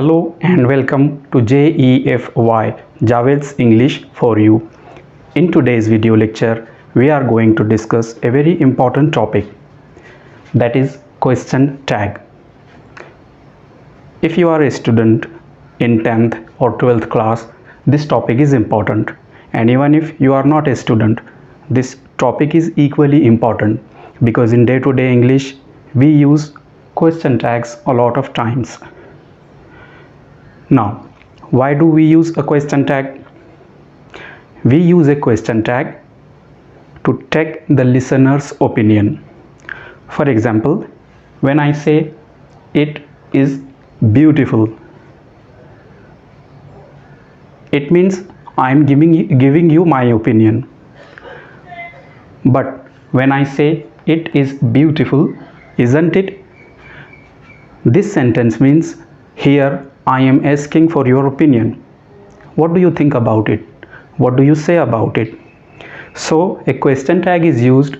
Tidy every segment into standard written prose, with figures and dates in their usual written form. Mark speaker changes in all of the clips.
Speaker 1: Hello and welcome to JEFY Javed's English for You. In today's video lecture, we are going to discuss a very important topic, that is question tag. If you are a student in 10th or 12th class, this topic is important, and even if you are not a student, this topic is equally important because in day-to-day English we use question tags a lot of times. Now, why do we use a question tag? We use a question tag to take the listener's opinion. For example, when I say it is beautiful, it means I am giving you my opinion. But when I say it is beautiful, isn't it? This sentence means here I am asking for your opinion. What do you think about it? What do you say about it? So a question tag is used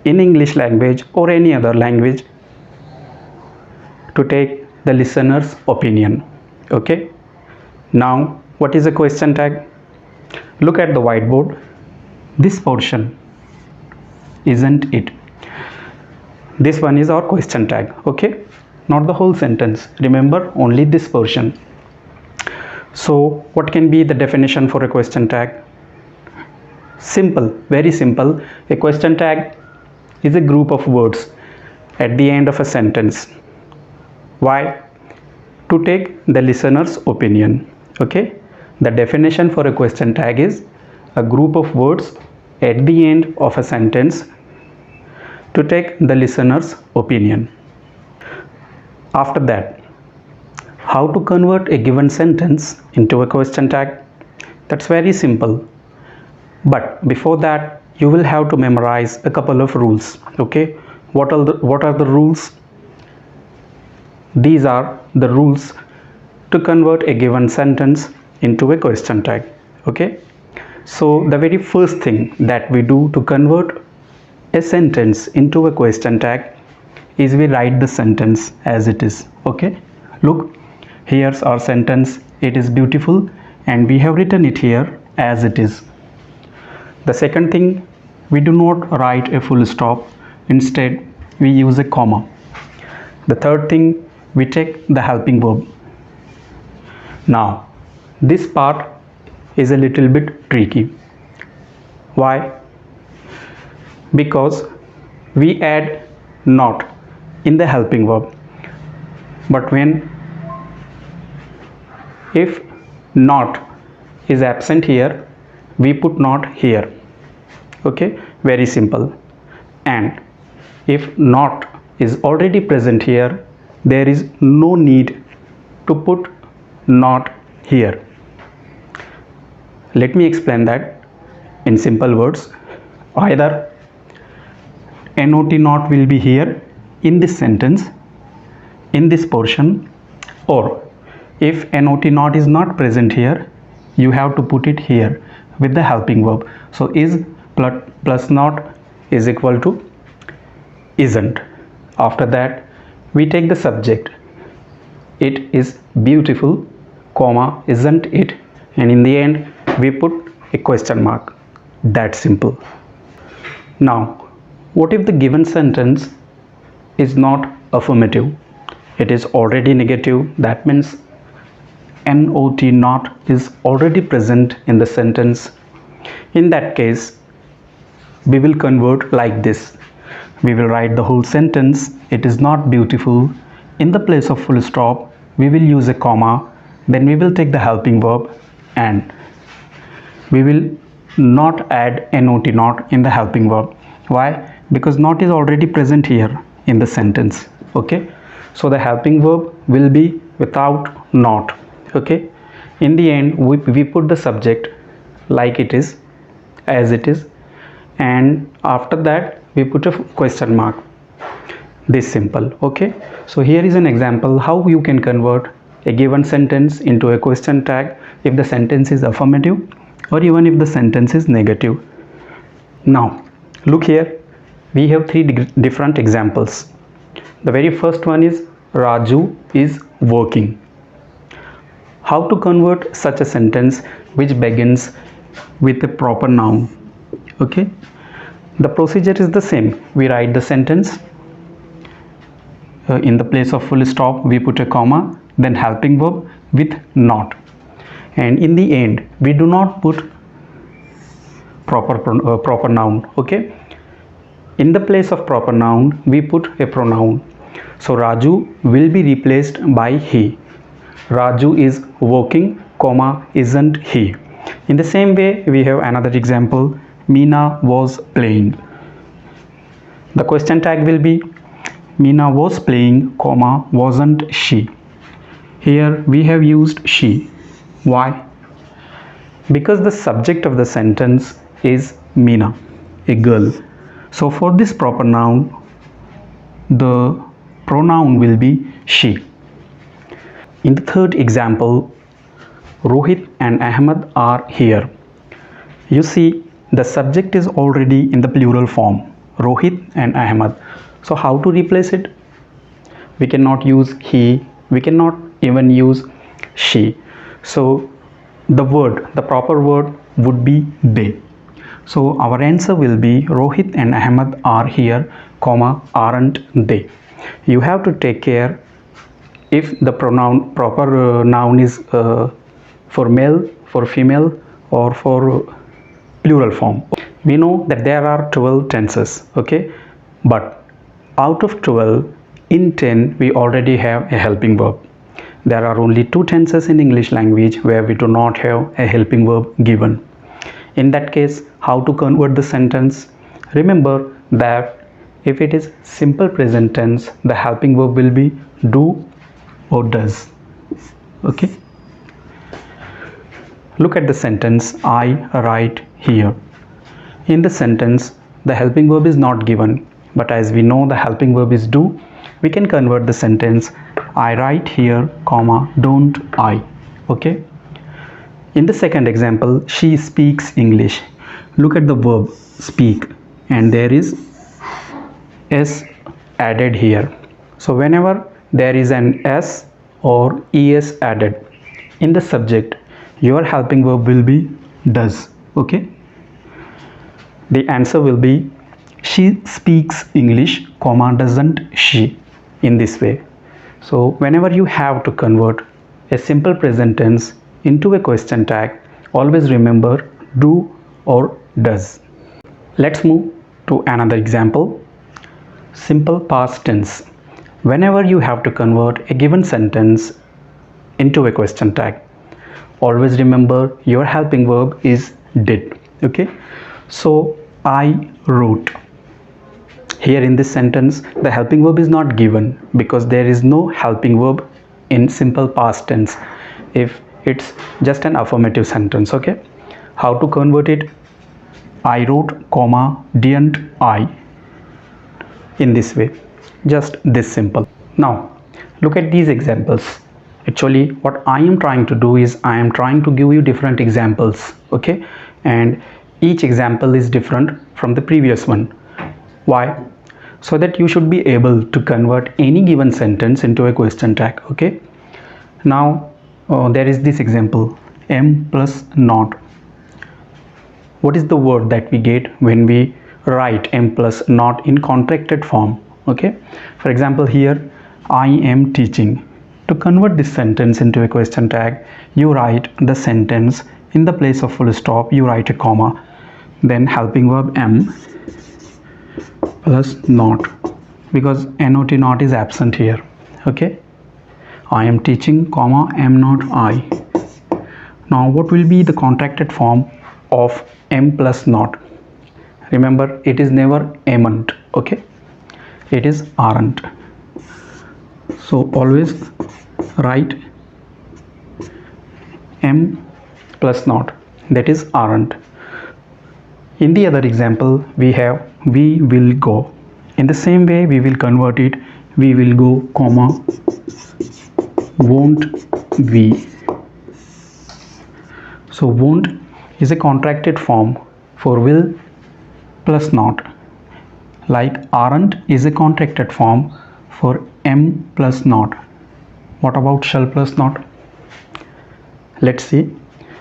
Speaker 1: in English language or any other language to take the listener's opinion. Okay? Now, what is a question tag? Look at the whiteboard. This portion, isn't it? This one is our question tag. Okay? Not the whole sentence. Remember, only this portion. So what can be the definition for a question tag? Simple, very simple. A question tag is a group of words at the end of a sentence. Why? To take the listener's opinion. Okay? The definition for a question tag is a group of words at the end of a sentence to take the listener's opinion. After that, how to convert a given sentence into a question tag? That's very simple. But before that, you will have to memorize a couple of rules. Okay? What are the rules? These are the rules to convert a given sentence into a question tag. Okay? So the very first thing that we do to convert a sentence into a question tag is we write the sentence as it is. Okay, look, here's our sentence, it is beautiful, and we have written it here as it is. The second thing, we do not write a full stop, instead we use a comma. The third thing, we take the helping verb. Now this part is a little bit tricky. Why? Because we add not in the helping verb, but if not is absent here, we put not here. Okay, very simple. And if not is already present here, there is no need to put not here. Let me explain that in simple words. Either not not will be here in this sentence, in this portion, or if not not is not present here, you have to put it here with the helping verb. So is plus not is equal to isn't. After that, we take the subject, it is beautiful, comma, isn't it, and in the end we put a question mark. That simple. Now, what if the given sentence is not affirmative? It is already negative. That means not not is already present in the sentence. In that case, we will convert like this. We will write the whole sentence, it is not beautiful. In the place of full stop, we will use a comma. Then we will take the helping verb and we will not add not not in the helping verb. Why? Because not is already present here in the sentence. Okay, so the helping verb will be without not. Okay, in the end we put the subject like it is, as it is, and after that we put a question mark. This simple. Okay, so here is an example how you can convert a given sentence into a question tag if the sentence is affirmative or even if the sentence is negative. Now look here, we have three different examples. The very first one is Raju is working. How to convert such a sentence which begins with a proper noun? Okay, the procedure is the same. We write the sentence, in the place of full stop we put a comma, then helping verb with not, and in the end we do not put proper noun. Okay, in the place of proper noun we put a pronoun. So Raju will be replaced by he. Raju is working, comma, isn't he. In the same way we have another example, Meena was playing. The question tag will be Meena was playing, comma, wasn't she. Here we have used she. Why? Because the subject of the sentence is Meena, a girl. So for this proper noun, the pronoun will be she. In the third example, Rohit and Ahmed are here. You see, the subject is already in the plural form, Rohit and Ahmed. So how to replace it? We cannot use he, we cannot even use she. So the proper word would be they. So our answer will be Rohit and Ahmed are here, comma, aren't they. You have to take care if the proper noun is for male, for female, or for plural form. We know that there are 12 tenses, okay, but out of 12, in 10 we already have a helping verb. There are only 2 tenses in English language where we do not have a helping verb given. In that case, how to convert the sentence? Remember that if it is simple present tense, the helping verb will be do or does. Okay, look at the sentence, I write here. In the sentence the helping verb is not given, but as we know the helping verb is do, we can convert the sentence, I write here, comma, don't I. Okay, in the second example, she speaks English. Look at the verb speak, and there is s added here. So whenever there is an s or es added in the subject, your helping verb will be does. Okay, the answer will be she speaks English, comma, doesn't she, in this way. So whenever you have to convert a simple present tense into a question tag, always remember do or does. Let's move to another example, simple past tense. Whenever you have to convert a given sentence into a question tag, always remember your helping verb is did. Okay, so I wrote. Here in this sentence the helping verb is not given because there is no helping verb in simple past tense if it's just an affirmative sentence. Okay, how to convert it? I wrote, comma, didn't I, in this way, just this simple. Now look at these examples. Actually what I am trying to do is I am trying to give you different examples. Okay, and each example is different from the previous one. Why? So that you should be able to convert any given sentence into a question tag. Okay, now there is this example, m plus not. What is the word that we get when we write m plus not in contracted form? Okay, for example here, I am teaching. To convert this sentence into a question tag, you write the sentence, in the place of full stop you write a comma, then helping verb m plus not, because not not is absent here. Okay, I am teaching, comma, am not I. Now what will be the contracted form of m plus not? Remember, it is never amn't. Okay, it is aren't. So always write m plus not, that is aren't. In the other example we have we will go. In the same way we will convert it, we will go, comma, won't we. So won't is a contracted form for will plus not, like aren't is a contracted form for m plus not. What about shall plus not? Let's see.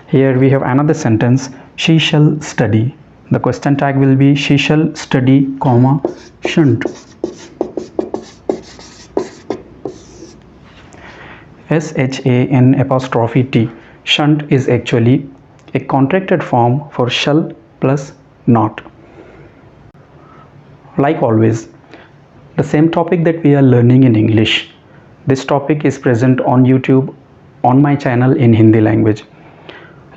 Speaker 1: Here we have another sentence, she shall study. The question tag will be she shall study, comma, shan't. SHAN''T. Shan't is actually a contracted form for shall plus not. Like always, the same topic that we are learning in English, this topic is present on YouTube on my channel in Hindi language.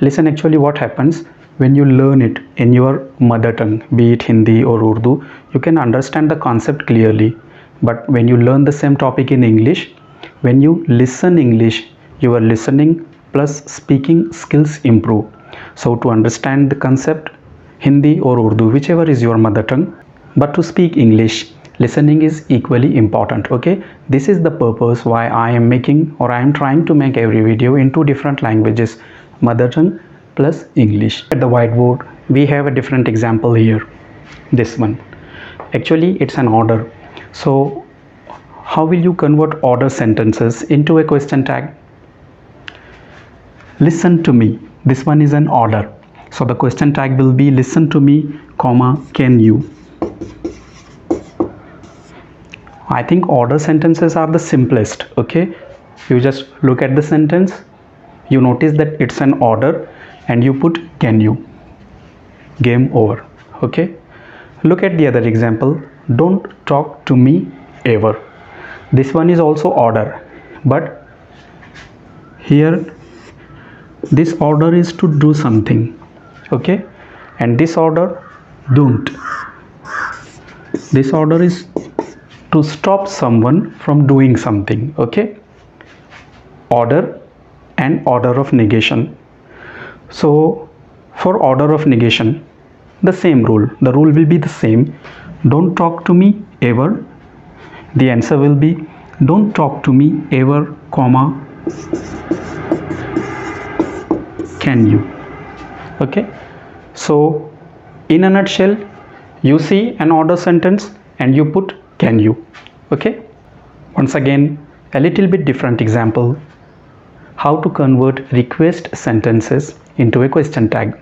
Speaker 1: Listen, actually what happens when you learn it in your mother tongue, be it Hindi or Urdu, you can understand the concept clearly. But when you learn the same topic in English, when you listen English, your listening plus speaking skills improve. So to understand the concept, Hindi or Urdu, whichever is your mother tongue, but to speak English, listening is equally important. Okay, this is the purpose why I am making, or I am trying to make every video in two different languages, mother tongue plus English. At the whiteboard we have a different example here. This one, actually it's an order. So how will you convert order sentences into a question tag? Listen to me, this one is an order, so the question tag will be listen to me, comma, can you. I think order sentences are the simplest. Okay, you just look at the sentence, you notice that it's an order and you put can you, game over. Okay, look at the other example, don't talk to me ever. This one is also order, but here this order is to do something. Okay, and this order, don't, this order is to stop someone from doing something. Okay, order and order of negation. So for order of negation, the same rule, the rule will be the same. Don't talk to me ever, the answer will be don't talk to me ever, comma, can you. Okay, so in a nutshell, you see an order sentence and you put can you. Okay, once again a little bit different example, how to convert request sentences into a question tag.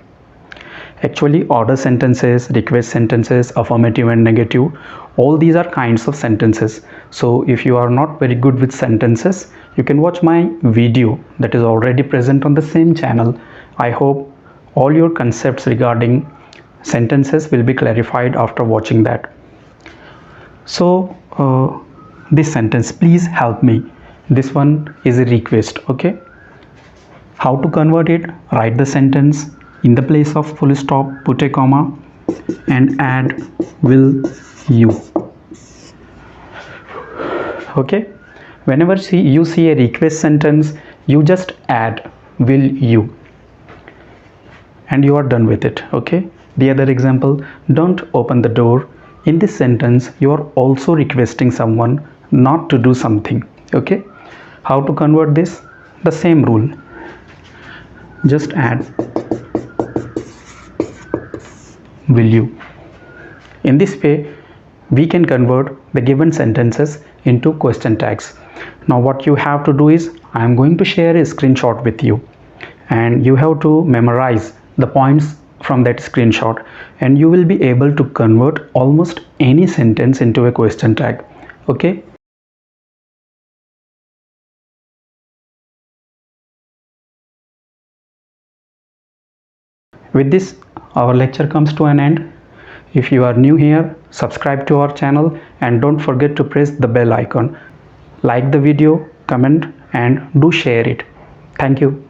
Speaker 1: Actually order sentences, request sentences, affirmative and negative, all these are kinds of sentences. So if you are not very good with sentences, you can watch my video that is already present on the same channel. I hope all your concepts regarding sentences will be clarified after watching that. So this sentence, please help me, this one is a request. Okay, how to convert it? Write the sentence, in the place of full stop put a comma and add will you. Okay, whenever you see a request sentence, you just add will you and you are done with it. Okay, the other example, don't open the door. In this sentence you are also requesting someone not to do something. Okay, how to convert this? The same rule, just add will you. In this way we can convert the given sentences into question tags. Now what you have to do is, I am going to share a screenshot with you and you have to memorize the points from that screenshot and you will be able to convert almost any sentence into a question tag. Okay, with this our lecture comes to an end. If you are new here, subscribe to our channel and don't forget to press the bell icon. Like the video, comment and do share it. Thank you.